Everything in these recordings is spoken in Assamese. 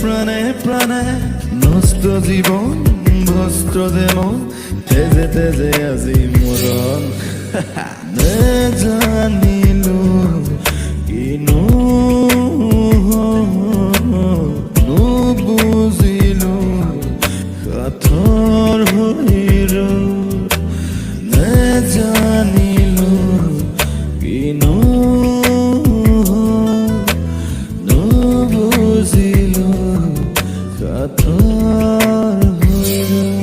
প্ৰাণে প্ৰাণে নষ্ট জীবন ভস্ত্ৰ যেমন তেজে তেজে আজি মৰণ নেজানিলো কিনো নুবুজিলো কাঠৰ হৈৰ নেজানিলো কিনো নুবুজিলো কাঠৰ হৈৰ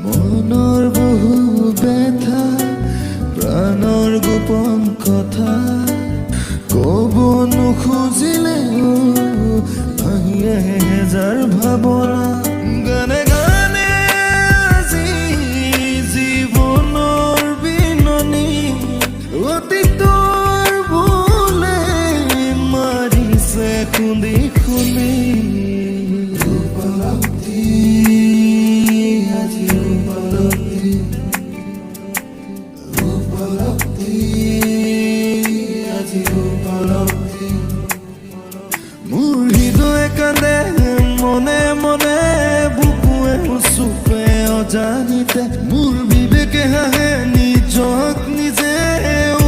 মনৰ বহু ব্যথা প্ৰাণৰ গোপন কথা ক'ব নোখোজিলেও আহি আহে হেজাৰ ভাৱনা গানে গানে আজি জীৱনৰ বিননি অতীতৰ বোলে মাৰিছে খুন্দি খুন্দি মোৰ হৃদয়ে কান্দে মনে মনে বুকুৱে উচুপে অজানিতে মোৰ বিবেকে হাঁহে নিজক নিজে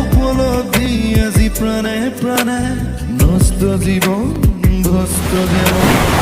উপলব্ধি আজি প্ৰাণে প্ৰাণে নষ্ট জীৱন ভস্ত যেমন